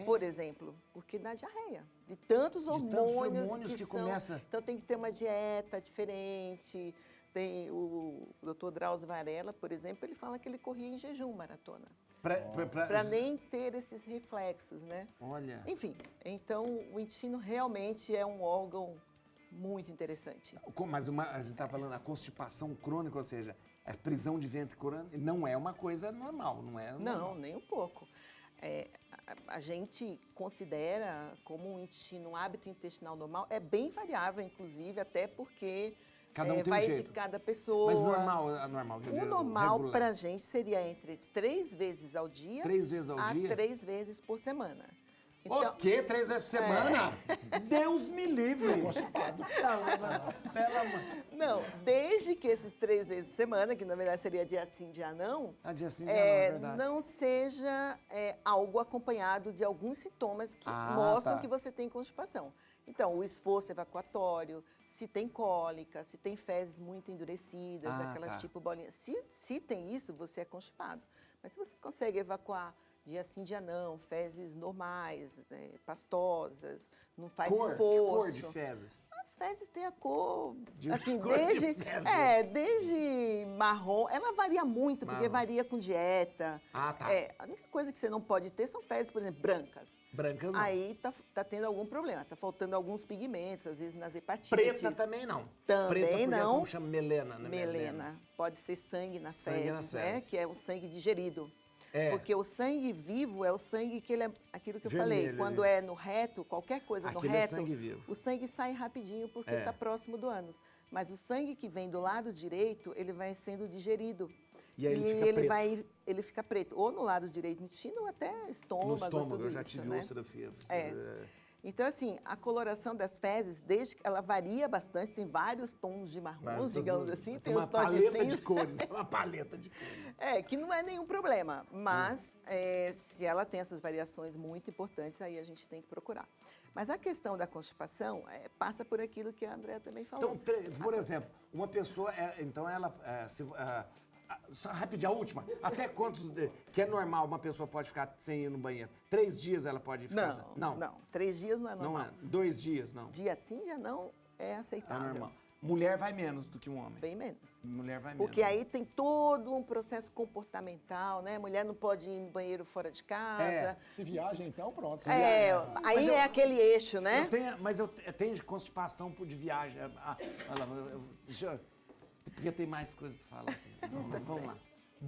Por exemplo, porque dá diarreia. De tantos hormônios que começa. Então tem que ter uma dieta diferente. Tem o Dr. Drauzio Varela, por exemplo, ele fala que ele corria em jejum maratona. Para nem ter esses reflexos, né? Olha. Enfim, então o intestino realmente é um órgão muito interessante. Mas a gente está falando da constipação crônica, ou seja, a prisão de ventre crônico não é uma coisa normal, não é? Não, nem um pouco. A gente considera como um intestino, um hábito intestinal normal, é bem variável, inclusive, até porque cada um tem vai um jeito. De cada pessoa. Mas normal. O normal para a gente seria entre 3 vezes ao dia. 3 vezes ao dia? 3 vezes por semana. Então, o quê? 3 vezes por semana? Deus me livre! Não, desde que esses 3 vezes por semana, que na verdade seria dia sim, dia não, dia sim, dia não, é verdade. Não seja algo acompanhado de alguns sintomas que mostram que você tem constipação. Então, o esforço evacuatório, se tem cólica, se tem fezes muito endurecidas, aquelas tipo bolinhas. Se tem isso, você é constipado. Mas se você consegue evacuar dia sim, dia não, fezes normais, pastosas, não faz Cor, que esforço. cor de fezes? As fezes têm a cor, De assim, cor de desde, fezes. desde marrom, ela varia muito, porque Marrom. varia com dieta. Ah, tá. A única coisa que você não pode ter são fezes, por exemplo, brancas. Brancas não. Aí tá tendo algum problema, tá faltando alguns pigmentos, às vezes nas hepatites. Preta também não. Também Preta porque não. como chama melena, né? Melena. Pode ser sangue nas Sangue nas fezes, né? fezes. Que é o sangue digerido. É. Porque o sangue vivo é o sangue que ele é aquilo que eu Vermelho falei. Quando ali. é no reto, qualquer coisa Aquele no é reto, sangue vivo. o sangue sai rapidinho porque É. está próximo do ânus. Mas o sangue que vem do lado direito, ele vai sendo digerido. E aí ele fica preto. Ele fica preto. Ou no lado direito intestino, ou até estômago. No estômago, tudo eu já isso, tive né? úlcera fia. Então, assim, a coloração das fezes, desde que ela varia bastante, tem vários tons de marrom, digamos assim, tem uma os tons de paleta de cinza. cores, uma paleta de cores. Que não é nenhum problema, mas se ela tem essas variações muito importantes, aí a gente tem que procurar. Mas a questão da constipação passa por aquilo que a Andrea também falou. Então, por exemplo, uma pessoa, então ela, só rapidinho, a última, até quantos, que é normal, uma pessoa pode ficar sem ir no banheiro? 3 dias ela pode ficar sem? Não. 3 dias não é normal. Não é, 2 dias não, Dia sim, dia não é é aceitável. normal. Mulher vai menos do que um homem. Bem menos. Mulher vai menos. Porque aí tem todo um processo comportamental, né? Mulher não pode ir no banheiro fora de casa. Se viaja, então, pronto. Aí é aquele eixo, né? Mas eu tenho constipação de viagem. Porque tem mais coisa para falar. Vamos lá.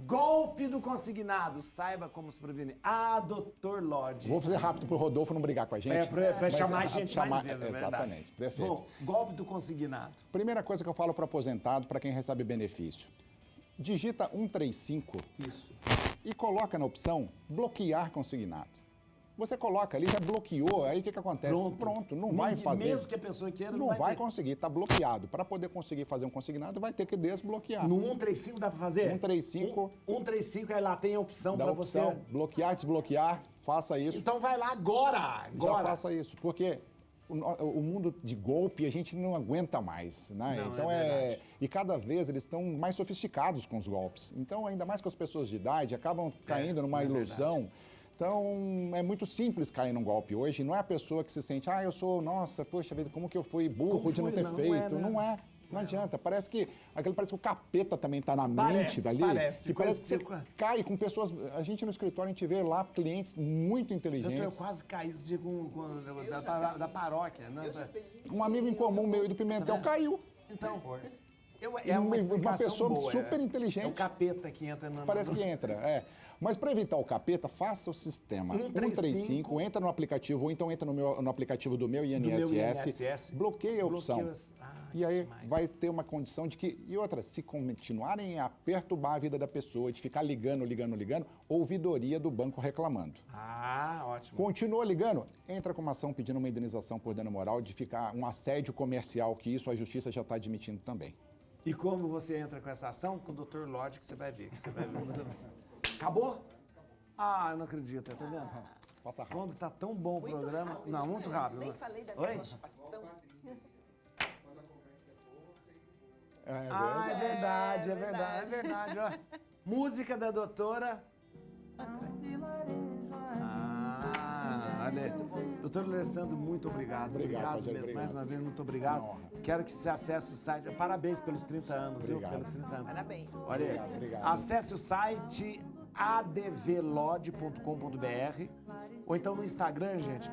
Golpe do consignado. Saiba como se prevenir. Dr. Lodge. Vou fazer rápido pro Rodolfo não brigar com a gente. Para Mas chamar a gente mais vezes, é verdade. Exatamente, perfeito. Bom, golpe do consignado. Primeira coisa que eu falo para aposentado, para quem recebe benefício. Digita 135 Isso. e coloca na opção bloquear consignado. Você coloca ali, já bloqueou, aí o que acontece? Pronto, não vai fazer. Mesmo que a pessoa queira, Não vai ter. conseguir, está bloqueado. Para poder conseguir fazer um consignado, vai ter que desbloquear. No 135 dá para fazer? 135. 135, aí lá tem a opção Dá para a você. opção, bloquear, desbloquear, faça isso. Então vai lá agora. Já faça isso, porque o mundo de golpe a gente não aguenta mais, né? Não, então é verdade. E cada vez eles estão mais sofisticados com os golpes. Então, ainda mais com as pessoas de idade, acabam caindo numa ilusão. Então, é muito simples cair num golpe hoje. Não é a pessoa que se sente, nossa, poxa vida, como que eu fui burro de não ter feito. Não é. Não adianta. Parece que o capeta também está na mente dali. Parece que você cai com pessoas. A gente no escritório, a gente vê lá clientes muito inteligentes. Eu quase caí esse dia da paróquia. Né? Um amigo em comum meu e do Pimentel caiu. Então, é uma pessoa boa, super inteligente. É o capeta que entra na... Parece que entra, Mas para evitar o capeta, faça o sistema 135, entra no aplicativo, ou então entra no aplicativo do meu INSS, bloqueia a opção. E aí vai ter uma condição de que... E outra, se continuarem a perturbar a vida da pessoa, de ficar ligando, ouvidoria do banco reclamando. Ótimo. Continua ligando, entra com uma ação pedindo uma indenização por dano moral, de ficar um assédio comercial, que isso a justiça já está admitindo também. E como você entra com essa ação? Com o Dr. Lodge, que você vai ver. Acabou? Eu não acredito, tá vendo? Passa rápido. Quando tá tão bom o programa... Não, muito rápido. Nem falei da Oi? minha constipação. É verdade. Ó. Música da doutora... Olha, doutor Alessandro, muito obrigado. Obrigado mesmo. Obrigado. Mais uma vez, muito obrigado. Quero que você acesse o site. Parabéns pelos 30 anos, viu? Pelos 30 anos. Parabéns. Olha aí. Obrigado. Acesse o site advlod.com.br ou então no Instagram, gente,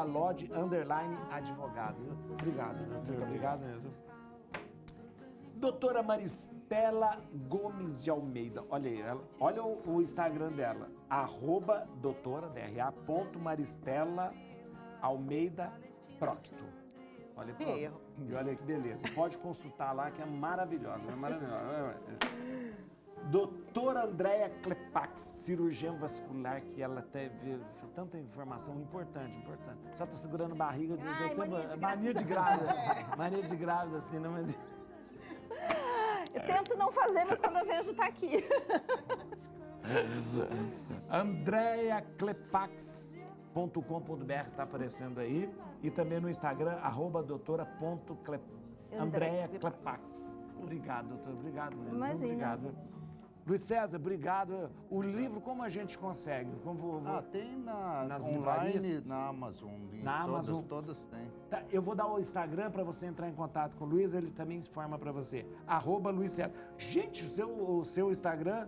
@lod_advogado. Viu? Obrigado, doutor. Obrigado mesmo. Doutora Maristela Gomes de Almeida. Olha aí, olha o Instagram dela. @doutora_Maristela Almeida Procto. Olha, e olha que beleza. Pode consultar lá, que é maravilhosa. Doutora Andrea Klepax, cirurgiã vascular, que ela teve tanta informação importante. Só tá segurando barriga. Mania de grávida. Mania de grávida, assim, não é? Eu tento não fazer, mas quando eu vejo, tá aqui. andreaclepax.com.br tá aparecendo aí. E também no Instagram, @doutora.andreaclepax. Obrigado, doutor. Obrigado mesmo. Imagina. Obrigado. Luiz César, obrigado. O livro, como a gente consegue? Tem nas online, livrarias? na Amazon. Na Amazon? Todas tem. Tá, eu vou dar o Instagram para você entrar em contato com o Luiz, ele também informa para você. @Luiz César. Gente, o seu Instagram,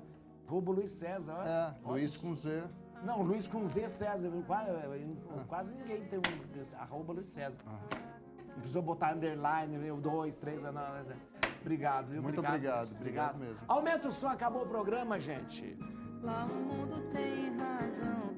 @Luiz César. Ó. Luiz com Z. Não, Luiz com Z César. Quase ninguém tem um desse. @Luiz César. Não precisou botar underline, 2, 3, não. Obrigado, viu? Muito obrigado mesmo. Aumenta o som, acabou o programa, gente. Lá o mundo tem razão.